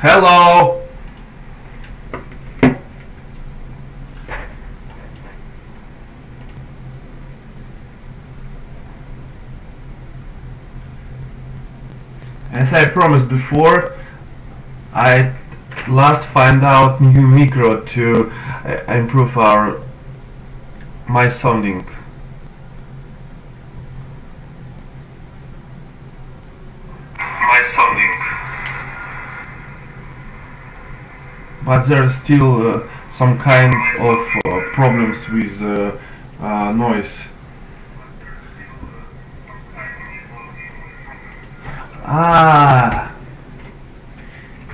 Hello! As I promised before, I last find out new micro to improve my sounding. But there's still some kind of problems with noise. Ah,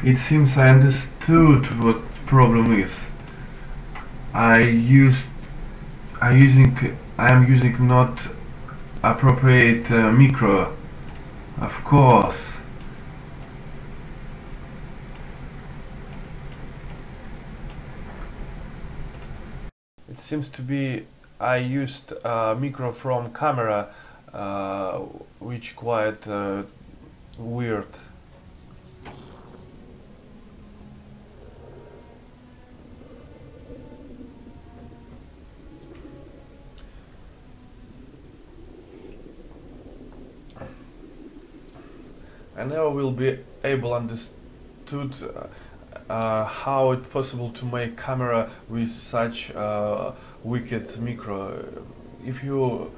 it seems I understood what problem is. I used I am using not appropriate micro, of course. It seems to be I used a micro from camera, which quite weird. I never will be able understood how it's possible to make camera with such wicked micro. If you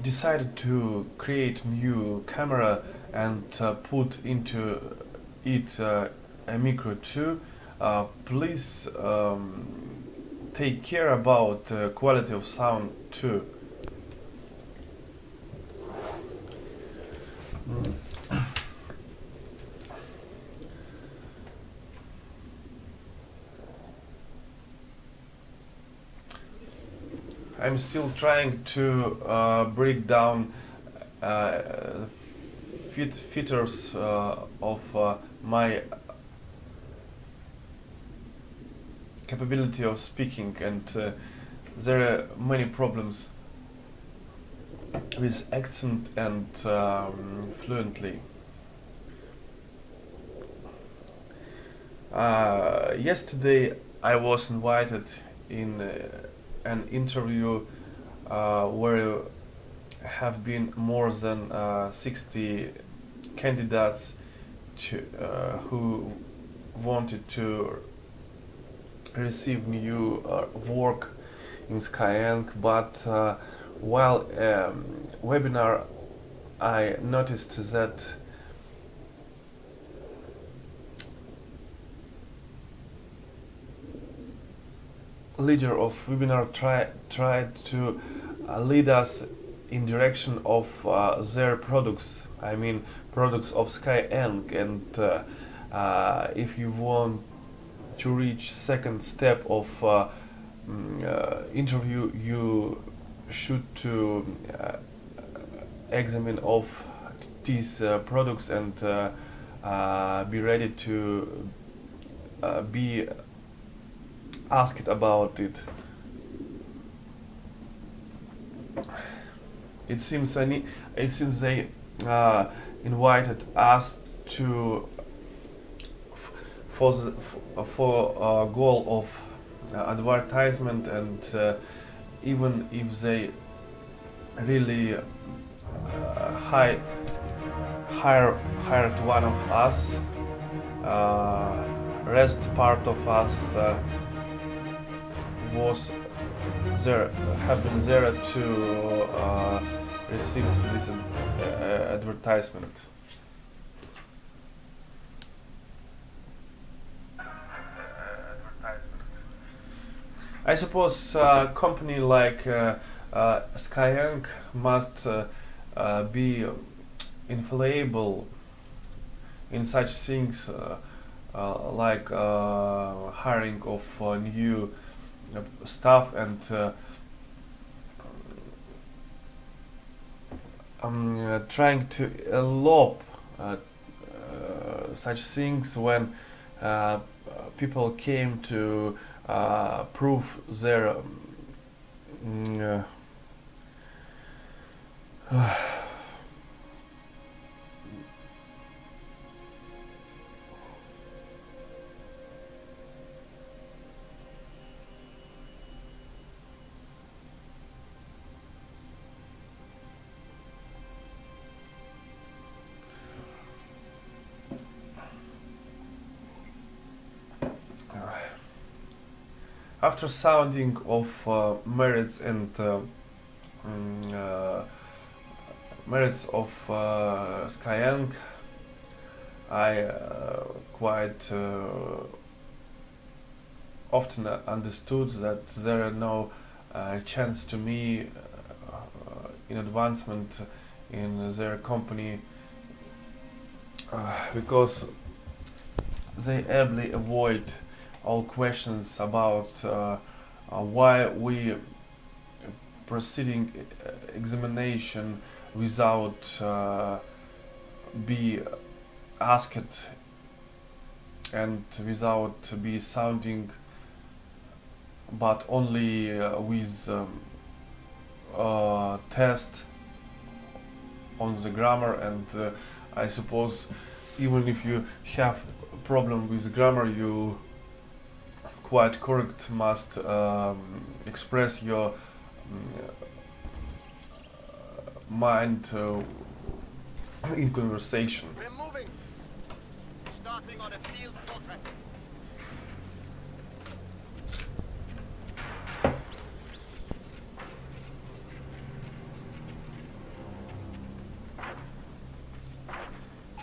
decided to create new camera and put into it a micro too, please take care about quality of sound too. I'm still trying to break down features of my capability of speaking, and there are many problems with accent and fluently. Yesterday I was invited in an interview where have been more than 60 candidates who wanted to receive new work in Skyeng, but while webinar I noticed that leader of webinar tried to lead us in direction of their products. I mean products of Skyeng, and if you want to reach second step of interview, you should to examine of these products and be ready to be asked about it. It seems they invited us to for goal of advertisement, and even if they really hired one of us, rest part of us was there, have been there to receive this advertisement. I suppose a company like Skyeng must be infallible in such things like hiring of new staff, and trying to elope such things when people came to prove their After sounding of merits and merits of Skyeng, I quite often understood that there are no chance to me in advancement in their company because they ably avoid all questions about why we proceeding examination without be asked and without be sounding, but only with test on the grammar. And I suppose even if you have a problem with grammar, you quite correct must express your mind in conversation. We're moving. Starting on a field fortress.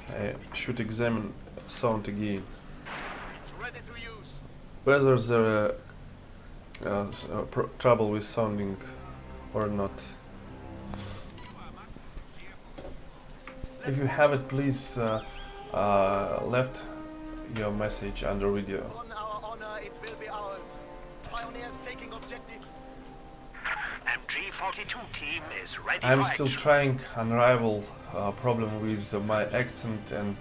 I should examine sound again. It's ready to use. Whether there trouble with sounding or not. If you have it, please left your message under video. On our honor, it will be ours. Pioneers taking objective. MG42 team is ready I'm for still action. trying unrival problem with my accent, and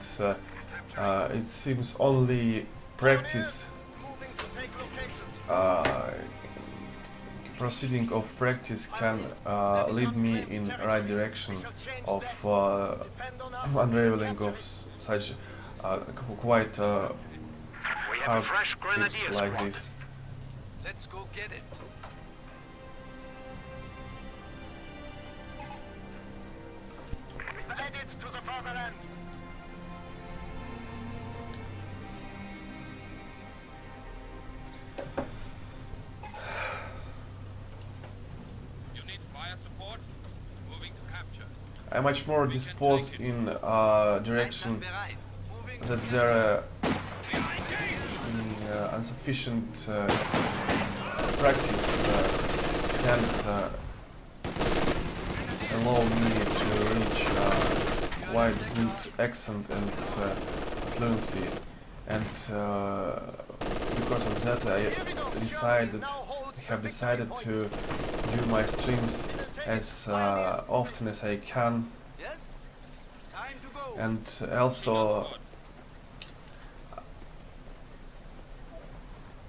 it seems only practice, Moving to take location. proceeding of practice can lead me in right direction of Depend on us. unraveling of such quite We have a hard fresh grenadier tips like squad. this. Let's go get it. We've headed to the fatherland. You need fire support? Moving to capture. I'm much more disposed in direction Einsatzbereit. Moving that there are insufficient practice can't allow me to reach quite good accent and fluency, and because of that I have decided to do my streams as often as I can, Yes? Time to go. and also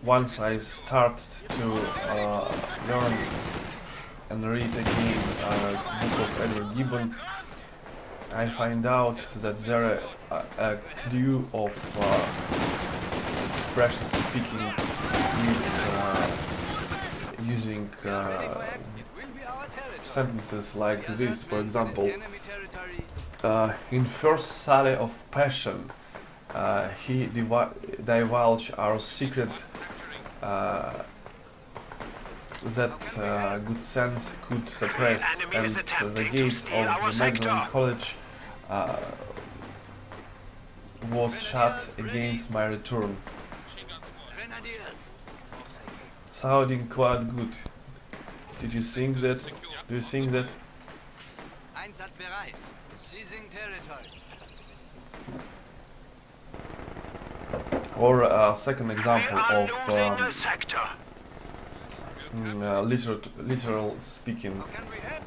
once I start to learn and read again book of Edward Gibbon, I find out that there are a clue of expression speaking is using It will be our territory. sentences like this. For example, Enemy territory. in First Sally of Passion, he divulged our secret that good sense could suppress, and the gates of the Magdalen College was shut against my return. Grenadiers. Sounding quite good. Did you think that? Do you think that? Einsatzbereit. Seizing territory. Or a second We example are of losing the sector. literal speaking. How can we help?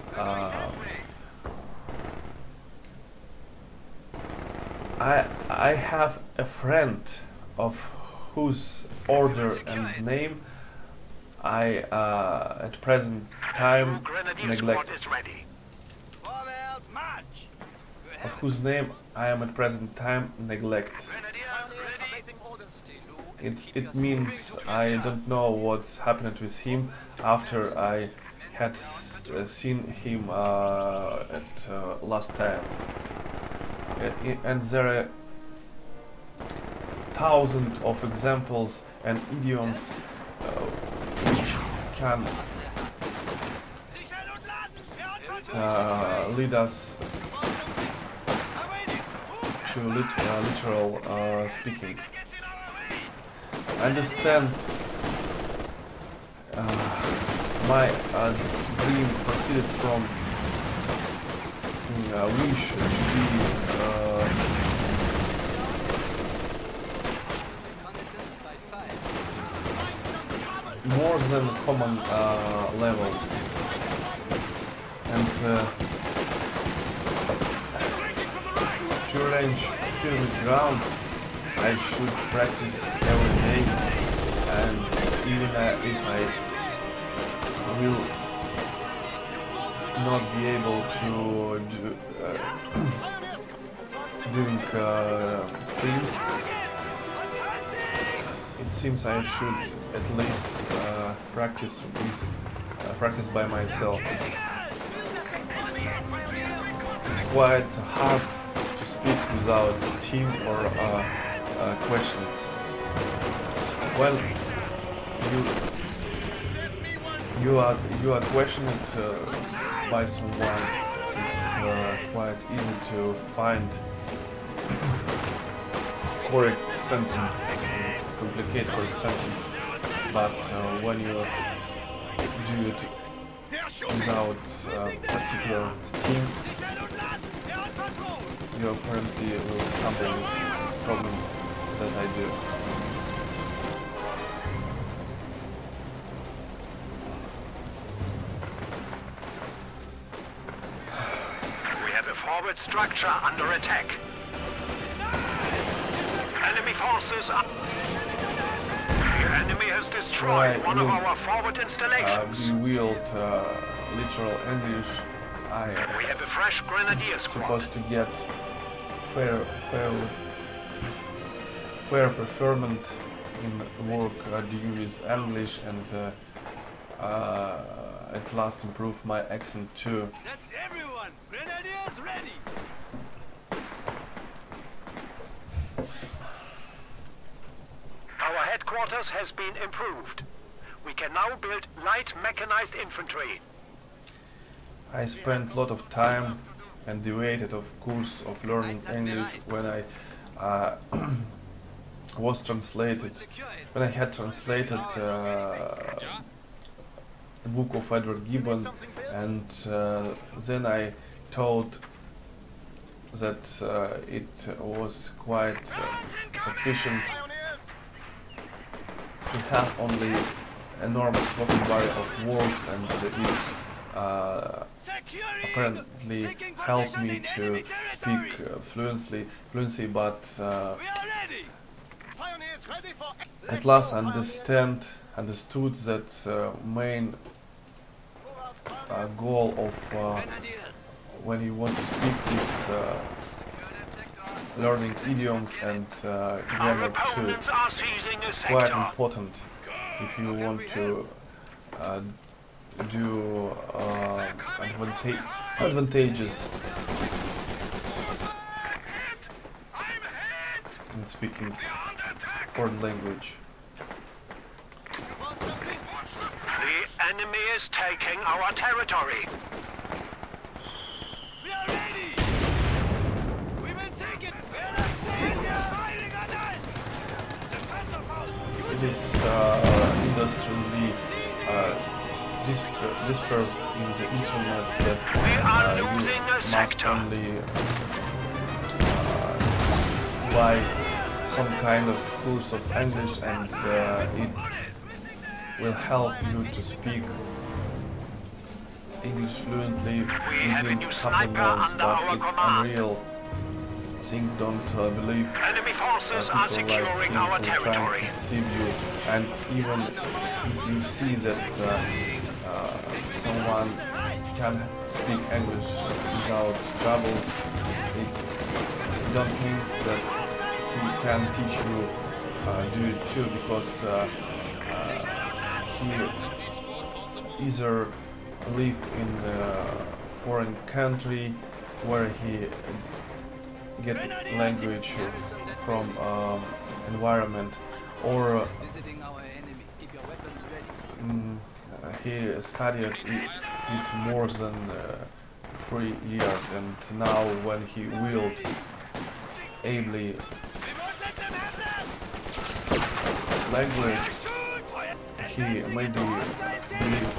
I have a friend of whose order and name I at present time Grenadier squad neglect. is ready. Vorwärts, march. You Of have whose name I am at present time neglect. Pioneers awaiting orders. It means I don't know what's happened with him after I had seen him at last time. And there are thousands of examples and idioms can lead us to literal speaking. I understand my dream proceeded from wish to be more than common level, and to arrange firm ground I should practice every day, and even if I will not be able to do doing streams, it seems I should at least practice by myself. It's quite hard to speak without team or questions. When you are questioned by someone, it's quite easy to find correct sentence, complicate correct sentence, but when you do it without particular team, you apparently will stumble with the problem that I do. Forward structure under attack. Enemy forces are... The enemy has destroyed one of our forward installations. We wield literal English. We have a fresh grenadier squad. Supposed to get fair performance in work dealing with English, and at last improve my accent too. That's everyone. Grenadiers ready. Our headquarters has been improved. We can now build light mechanized infantry. I spent a lot of time and debated of course of learning English when I was translated. When I had translated the book of Edward Gibbon, and then I thought that it was quite sufficient to have only enormous vocabulary of words, and it apparently helped me to speak fluency, but at last I understood that main goal of when you want to speak is learning idioms and grammar too. It's quite important if you want to do advantages in speaking foreign language. The enemy is taking our territory. We are ready. We will take it. We are not staying here. Fighting on us. It is industrially dispersed in the internet that you must only buy some kind of course of English, and it will help you to speak English fluently within a couple months, but it's unreal. Think, don't believe Enemy forces are people securing our like people trying territory. to deceive you, and even if you see that someone can speak English without trouble, it don't mean that he can teach you do it too, because he either live in a foreign country where he get language from environment, or he studied it more than 3 years, and now when he wield ably language, he maybe believe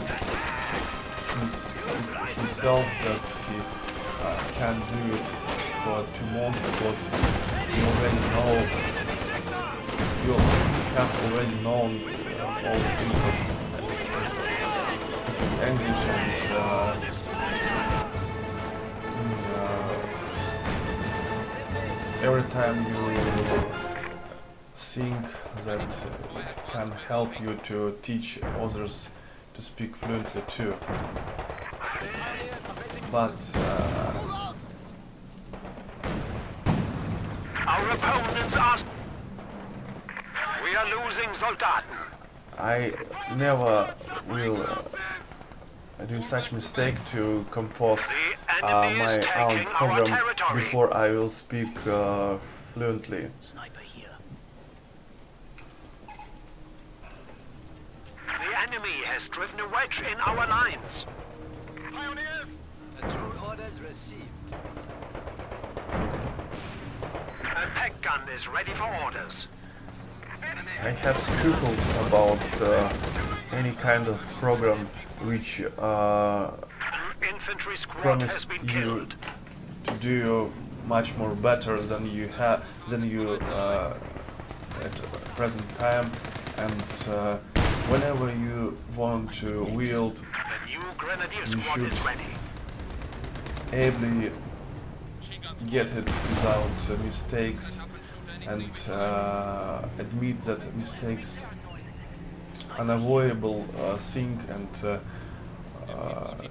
himself that he can do it for 2 months, because you already know, you have already known all things speaking English, and every time you think that it can help you to teach others to speak fluently too. But Our opponents are... We are losing Soldaten. I never will do such mistake to compose my own program before I will speak fluently. Sniper here. The enemy has driven a wedge in our lines. Pioneers! True orders received. A pack gun is ready for orders. I have scruples about any kind of program which Infantry squad promised has been you killed. to do much more better than you have at present time, and whenever you want to wield, The new grenadier you squad is should ready. ably get it without mistakes, and admit that mistakes unavoidable thing, and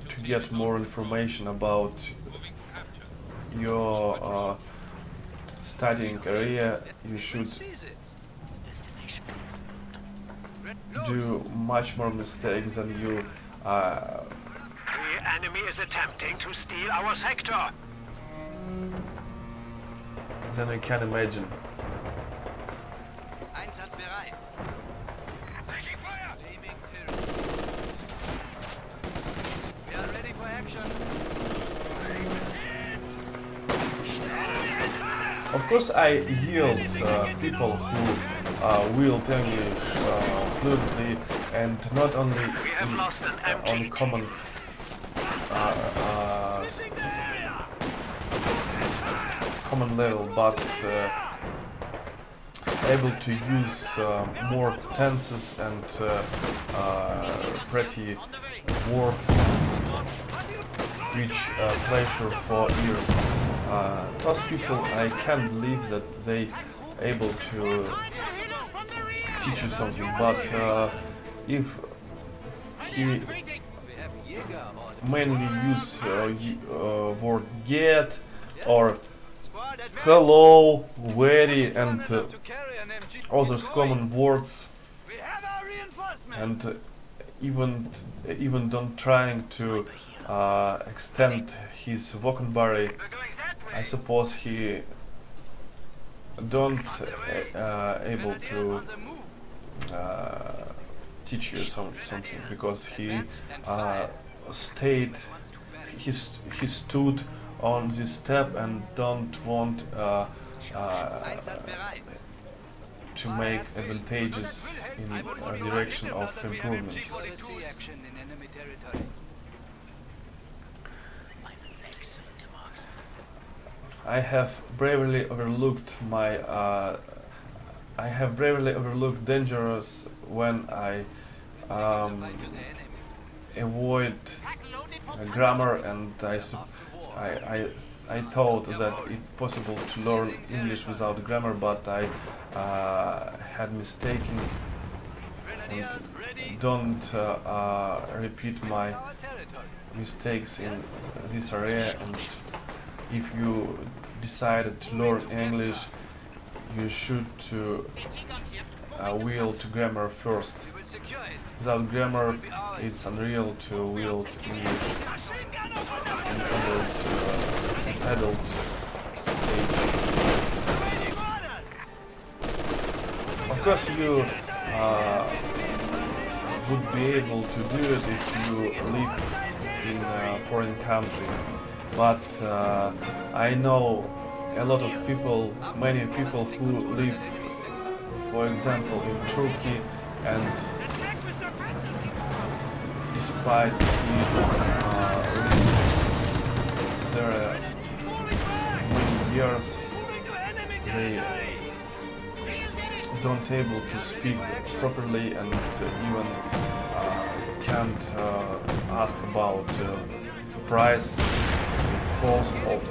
to get more information about your studying area, you should Destination do much more mistakes than you The enemy is attempting to steal our sector. than you can imagine. Einsatzbereit. Taking fire. Aiming till. We are ready for action. Of course, I yield people who wield English fluently, and not only We have lost an on MG. common common level, but able to use more tenses and pretty words, which pleasure for ears. Those people, I can't believe that they able to teach you something, but if he We have Jäger on. mainly use word get or Squad advance. hello, very, and To carry an MG. other common words, We have our reinforcements. and even don't trying to extend his vocabulary. We're going that way. I suppose he don't able Grenadiers to on the move. teach you something, because he stayed, he stood on this step and don't want Einsatzbereit. to make advantages in a direction of improvements. For the sea action in enemy territory. I'm an excellent marksman. I have bravely overlooked dangers when I Fight to the enemy. avoid grammar, and I thought that it's possible to learn English without grammar, but I had mistaken, Grenadiers ready. don't repeat my Our territory. mistakes in this area. And if you decided to learn English, you should to wield grammar first. We will secure it. Without grammar, it's unreal to wield English in adult stage. Awaiting orders. Of course, you would be able to do it if you live in a foreign country. But I know a lot of people, many people who live, for example, in Turkey, and despite their many years, they don't able to speak properly and even can't ask about price, cost of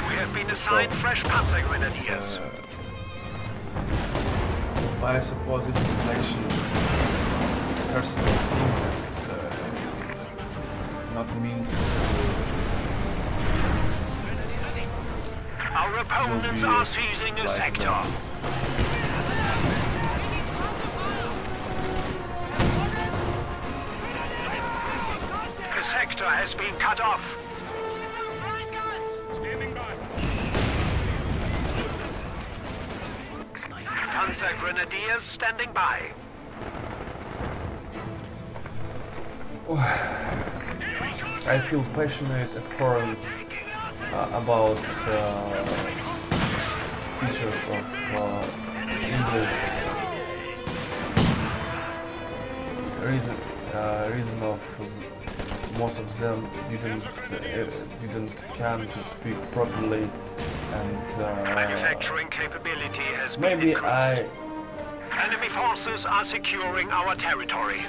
We have been assigned fresh panzer grenadiers. I suppose this information personal thing not means Our opponents are seizing a sector. The sector has been cut off. Standing by. Panzer grenadiers standing by. I feel passionate abhorrence about teachers of English. Reason of most of them didn't can to speak properly, and Manufacturing capability has been maybe increased. Enemy forces are securing our territory.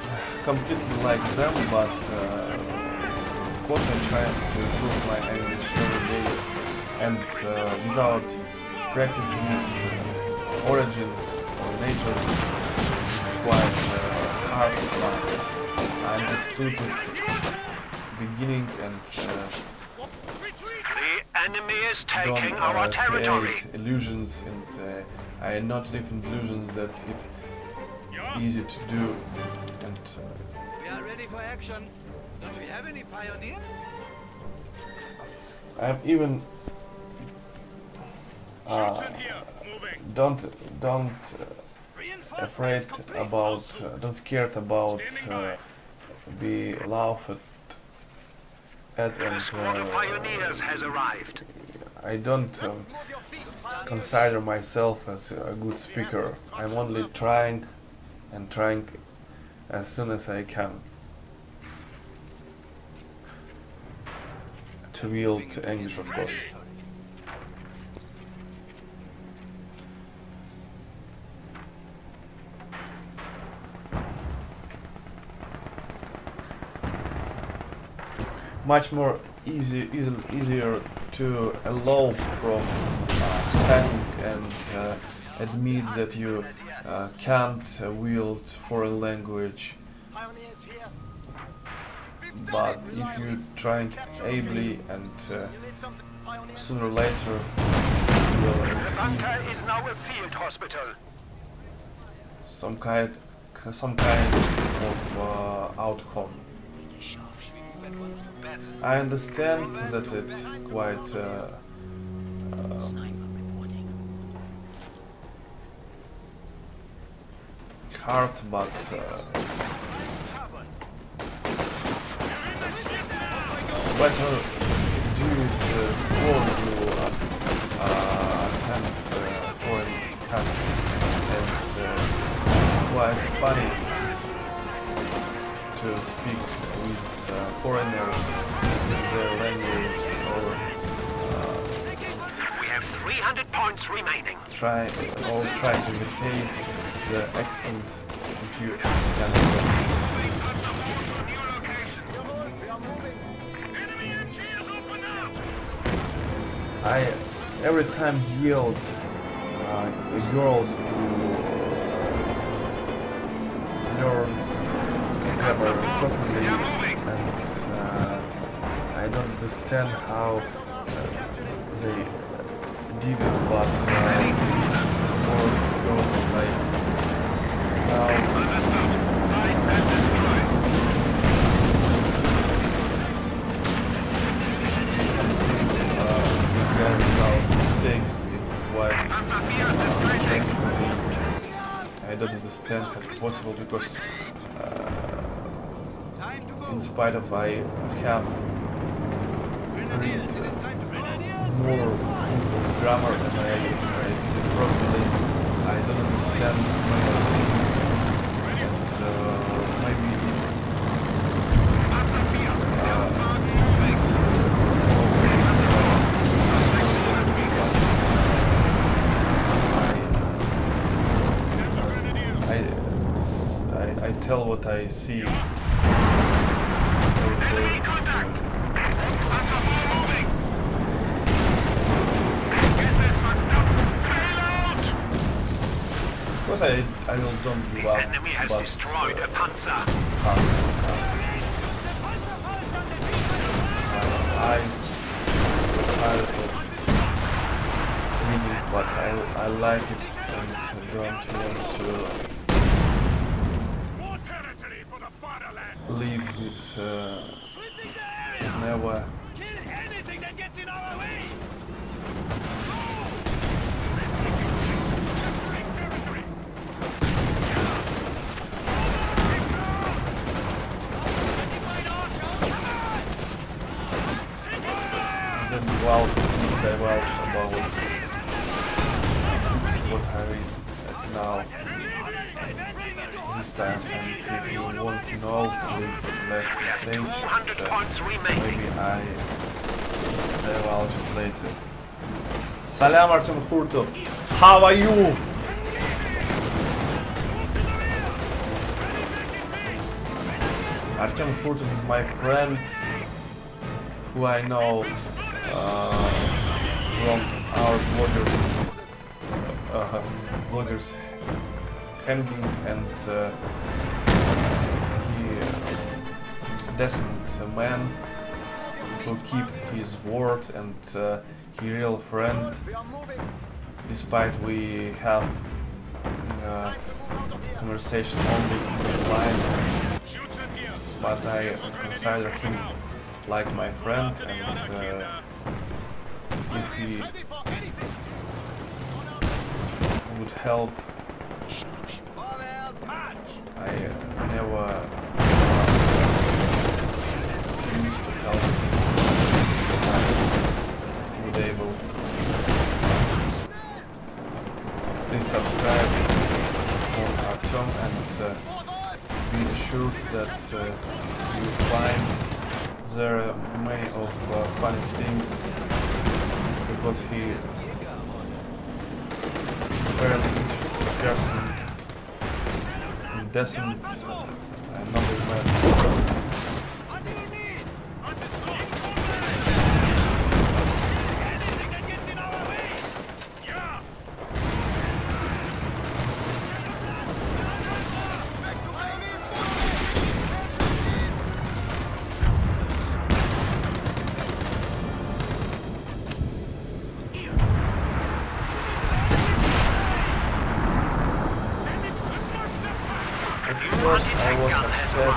completely like them, but of course I try to improve my English every day, and without practicing these origins or natures, it's quite hard. I understood it beginning and The enemy is don't taking our territory. create illusions, and I not live in illusions that it's easy to do, and We are ready for action. Don't we have any pioneers? I'm even Troops in here. Moving. don't Reinforcements afraid complete. about don't scared about be laughed at, The and squad of pioneers has arrived. I don't consider myself as a good speaker. I'm only trying and trying as soon as I can to wield English, of course. Much more easier to allow from standing and admit that you can't wield foreign language, Pioneers here. but if you trying ably, and You need some pioneers. sooner or later you will The receive bunker is now a field hospital. some kind of outcome. I understand that it's quite hard, but better do it before you attempt foreign country. And quite funny to speak with foreigners in their language, or We have 300 points remaining. try to imitate the accent if you can. I every time yelled the girls who learned grammar properly, and I don't understand how they did it, but for girls like now. Without mistakes, it's quite for me. I I don't understand how it's possible, because in spite of I have read more grammar than I did properly, I don't understand many things, and maybe I tell what I see. Enemy contact! Because I don't give up. Enemy has but, destroyed a panzer. I reading, but I like it, and don't want to leave it. Never. Kill anything that gets in our way! Then well, divulge about what I read now. This time, and if you want to know, please let the stage. 200 points remaining. Maybe I divulge it later. Salam Artem Kurtov. How are you? Artem Kurtov is my friend, who I know from our bloggers hanging, and he decent man who keep his word, and he real friend, despite we have conversation only in line, but I consider him like my friend, and if he would help, I never used to help him. I would able. Please subscribe for Artyom, and be assured that you find there are many of funny things, because he very interesting person, and decent, noble man. First, I was upset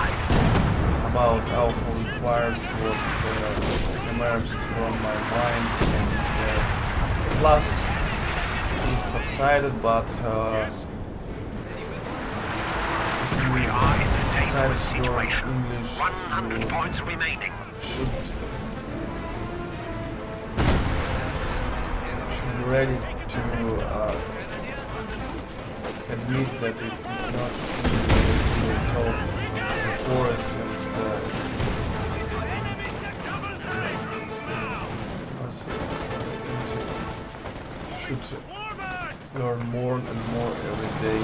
about how requires what emerged from my mind, and at last it subsided, but We are in a dangerous decided to learn situation. English. 100 points remaining. Should be ready to admit that it's not easy to talk before it, and should learn more and more every day.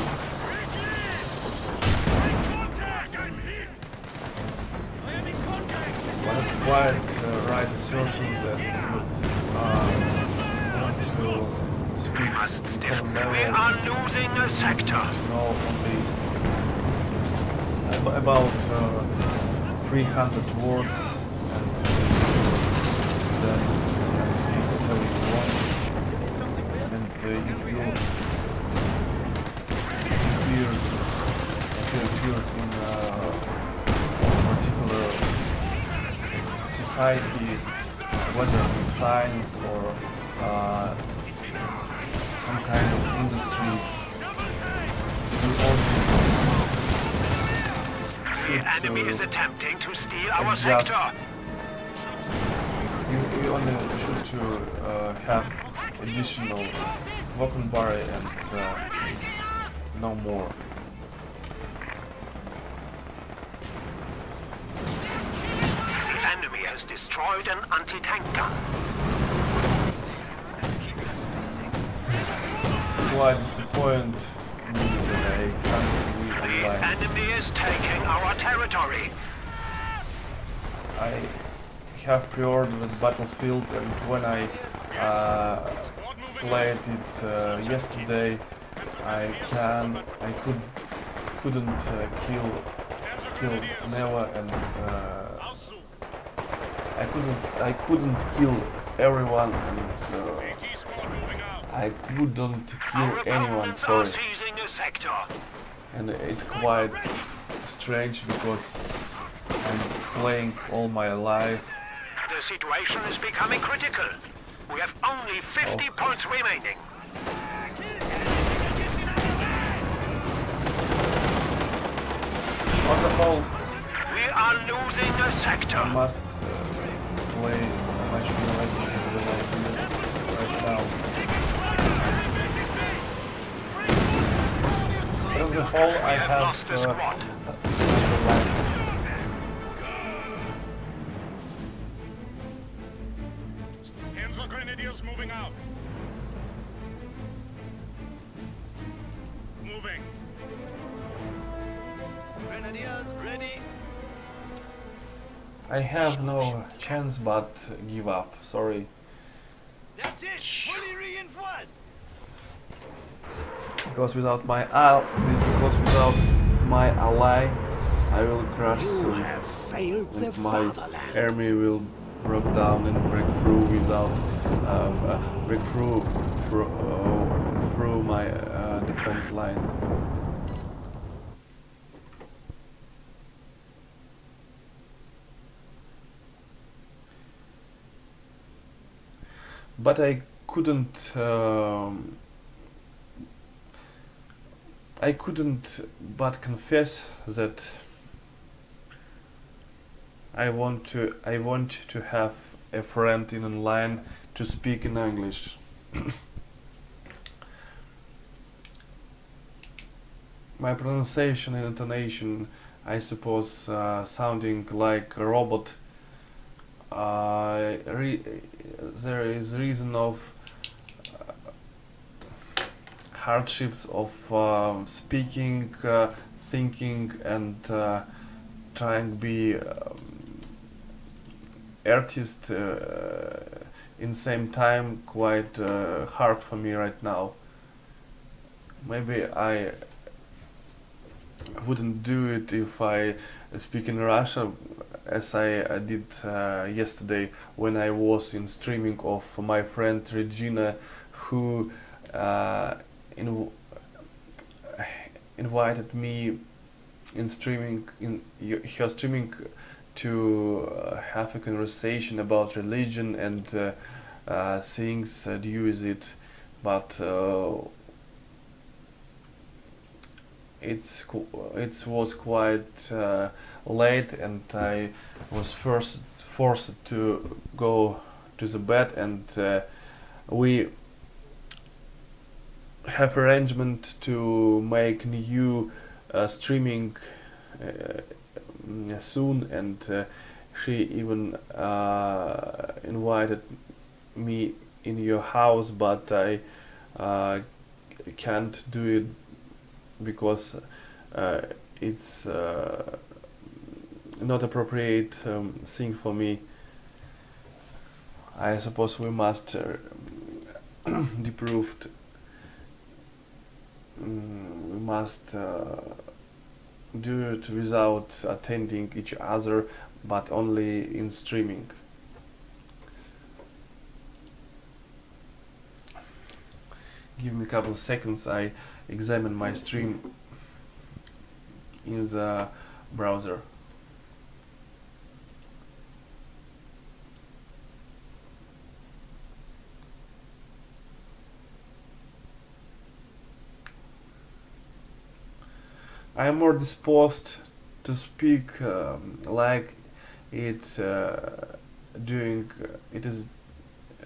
But it's quite right assertion that you want to speak Must still. common level. We are losing a sector. Know only about 300 words, and then you can speak whatever you want. And if you appear in a particular society, whether in science or some kind of industry, The enemy is attempting to steal our adjust. sector. We only should to have additional weapon bar and no more. The enemy has destroyed an anti-tank gun. Quite disappointed that I can't win The online. enemy is taking our territory. I have pre-ordered this Battlefield, and when I played it yesterday, I couldn't kill Neva, and I couldn't kill everyone, and I couldn't kill Our anyone. opponents are Sorry, seizing a sector. and it's quite strange because I'm playing all my life. The situation is becoming critical. We have only 50 points remaining. On the whole, We are losing a sector. I must play much more aggressive than I do right now. But on the whole, I have have lost a squad. special life. Panzer Grenadiers moving out. Moving. Grenadiers ready. I have no chance but give up. Sorry. That's it. Fully reinforced. Because without my ally, I will crash soon. And my army will break down and break through without break through my defense line. But I couldn't but confess that I want to have a friend in online to speak in English. My pronunciation and intonation, I suppose, sounding like a robot. There is reason of hardships of speaking, thinking, and trying to be artist in same time. Quite hard for me right now. Maybe I wouldn't do it if I speak in Russia, as I did yesterday when I was in streaming of my friend Regina, who invited me in her streaming to have a conversation about religion and things do with it, but it was quite late, and I was forced to go to the bed, and we have arrangement to make new streaming soon, and she even invited me in your house, but I can't do it because it's not appropriate thing for me. I suppose we must deproved. We must do it without attending each other, but only in streaming. Give me a couple of seconds. I examine my stream in the browser. I am more disposed to speak like it it is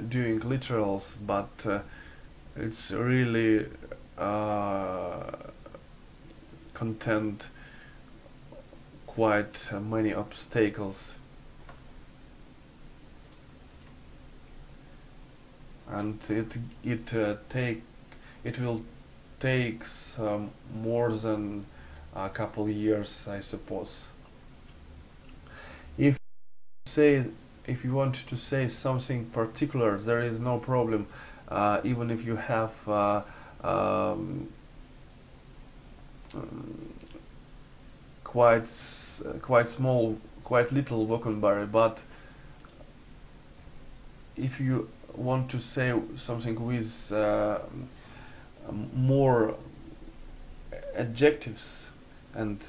doing literals, but it's really content quite many obstacles, and it will take some more than a couple years, I suppose. If if you want to say something particular, there is no problem, even if you have quite small, quite little vocabulary. But if you want to say something with more adjectives and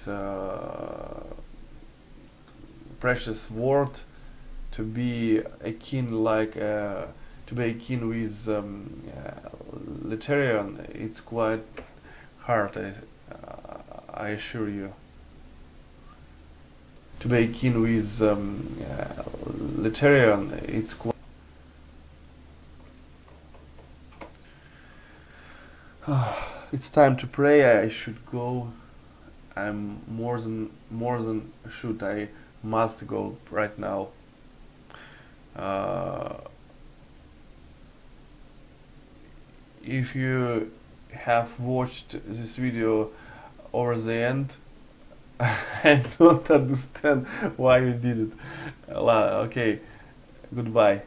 precious word, to be akin with Litterian, it's quite hard, I assure you. To be akin with Litterian, it's quite it's time to pray. I should go. I'm more than should. I must go right now. If you have watched this video over the end, I don't understand why you did it. Okay, goodbye.